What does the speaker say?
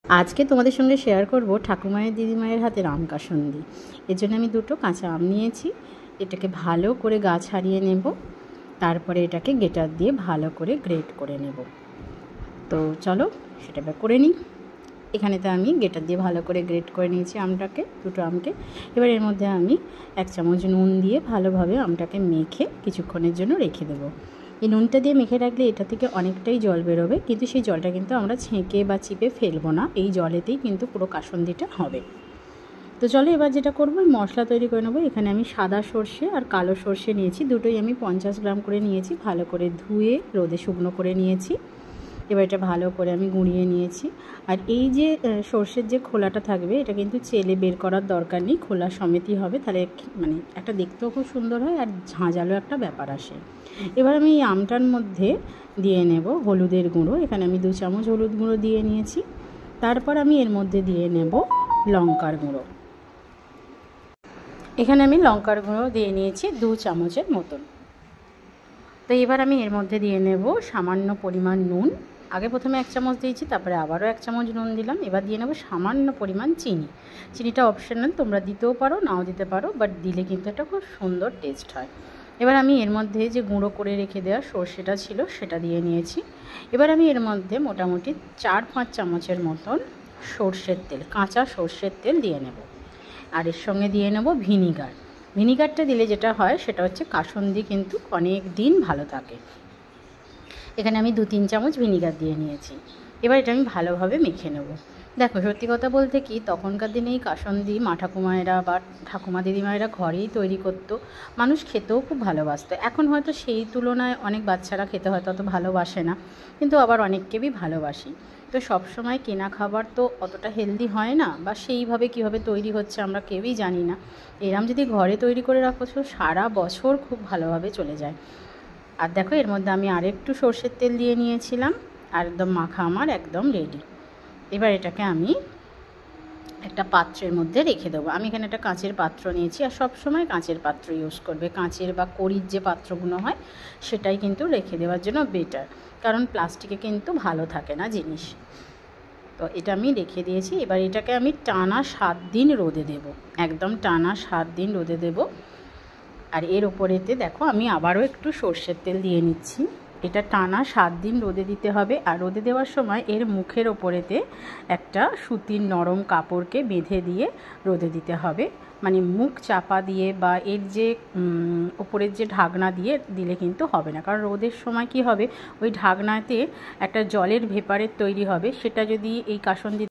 আজকে তোমাদের সঙ্গে শেয়ার করব ঠাকুমায়ের দিদিমায়ের হাতের আম কাসুন্দি। এর জন্য আমি দুটো কাঁচা আম নিয়েছি। এটাকে ভালো করে গা ছাড়িয়ে নেব, তারপরে এটাকে গ্রেটার দিয়ে ভালো করে গ্রেট করে নেব। তো চলো সেটা করে নিই। এখানে তো আমি গ্রেটার দিয়ে ভালো করে গ্রেট করে নিয়েছি আমটাকে, দুটো আমকে। এবার এর মধ্যে আমি 1 চামচ নুন দিয়ে ভালোভাবে আমটাকে মেখে কিছুক্ষণের জন্য রেখে দেবো। এই নুনটা দিয়ে মেখে রাখলে এটা থেকে অনেকটাই জল বেরোবে, কিন্তু সেই জলটা কিন্তু আমরা ছেঁকে বা চিপে ফেলবো না, এই জলেতেই কিন্তু পুরো কাসুন্দিটা হবে। তো চলো এবার যেটা করবো, মশলা তৈরি করে নেবো। এখানে আমি সাদা সর্ষে আর কালো সর্ষে নিয়েছি, দুটোই আমি 50 গ্রাম করে নিয়েছি। ভালো করে ধুয়ে রোদে শুকনো করে নিয়েছি। এবার এটা ভালো করে আমি গুঁড়িয়ে নিয়েছি। আর এই যে সর্ষের যে খোলাটা থাকবে, এটা কিন্তু চেলে বের করার দরকার নেই, খোলা সমেতই হবে, তাহলে মানে একটা দেখতেও খুব সুন্দর হয় আর ঝাঁঝালো একটা ব্যাপার আসে। এবার আমি এই আমটার মধ্যে দিয়ে নেব হলুদের গুঁড়ো। এখানে আমি 2 চামচ হলুদ গুঁড়ো দিয়ে নিয়েছি। তারপর আমি এর মধ্যে দিয়ে নেব লঙ্কার গুঁড়ো। এখানে আমি লঙ্কার গুঁড়ো দিয়ে নিয়েছি 2 চামচের মতন। তো এবার আমি এর মধ্যে দিয়ে নেব সামান্য পরিমাণ নুন। আগে প্রথমে 1 চামচ দিয়েছি, তারপরে আবারও 1 চামচ নুন দিলাম। এবার দিয়ে নেব সামান্য পরিমাণ চিনি। চিনিটা অপশনাল, তোমরা দিতেও পারো নাও দিতে পারো, বাট দিলে কিন্তু এটা খুব সুন্দর টেস্ট হয়। এবার আমি এর মধ্যে যে গুঁড়ো করে রেখে দেওয়া সর্ষেটা ছিল সেটা দিয়ে নিয়েছি। এবার আমি এর মধ্যে মোটামুটি 4-5 চামচের মতন সর্ষের তেল, কাঁচা সর্ষের তেল দিয়ে নেব। আর এর সঙ্গে দিয়ে নেব ভিনিগার। ভিনিগারটা দিলে যেটা হয় সেটা হচ্ছে কাসুন্দি কিন্তু অনেক দিন ভালো থাকে। এখানে আমি 2-3 চামচ ভিনিগার দিয়ে নিয়েছি। এবার এটা আমি ভালোভাবে মেখে নেব। দেখো সত্যি কথা বলতে কি, তখনকার দিনে এই কাসুন্দি মা ঠাকুমায়েরা বা ঠাকুমা দিদিমায়েরা ঘরেই তৈরি করতো, মানুষ খেতেও খুব ভালোবাসতো। এখন হয়তো সেই তুলনায় অনেক বাচ্চারা খেতে হয়তো অত ভালোবাসে না, কিন্তু আবার অনেককেই ভালোবাসি। তো সবসময় কেনা খাবার তো অতটা হেলদি হয় না, বা সেইভাবে কীভাবে তৈরি হচ্ছে আমরা কেউই জানি না। এরম যদি ঘরে তৈরি করে রাখো সারা বছর খুব ভালোভাবে চলে যায়। আর দেখো এর মধ্যে আমি আরেকটু সর্ষের তেল দিয়ে নিয়েছিলাম, আর একদম মাখা আমার একদম রেডি। এবার এটাকে আমি একটা পাত্রের মধ্যে রেখে দেবো। আমি এখানে একটা কাঁচের পাত্র নিয়েছি, আর সব সময় কাঁচের পাত্র ইউজ করবে। কাঁচের বা কড়ির যে পাত্রগুলো হয় সেটাই কিন্তু রেখে দেওয়ার জন্য বেটার, কারণ প্লাস্টিকে কিন্তু ভালো থাকে না জিনিস। তো এটা আমি রেখে দিয়েছি। এবার এটাকে আমি টানা 7 দিন রোদে দেব, একদম টানা 7 দিন রোদে দেব। আর এর ওপরেতে দেখো আমি আবারও একটু সর্ষের তেল দিয়ে নিচ্ছি। এটা টানা 7 দিন রোদে দিতে হবে। আর রোদে দেওয়ার সময় এর মুখের ওপরেতে একটা সুতির নরম কাপড়কে বেঁধে দিয়ে রোদে দিতে হবে। মানে মুখ চাপা দিয়ে বা এর যে ওপরের যে ঢাকনা দিয়ে দিলে কিন্তু হবে না, কারণ রোদের সময় কি হবে, ওই ঢাকনাতে একটা জলের ভেপারের তৈরি হবে, সেটা যদি এই কাসুন্দি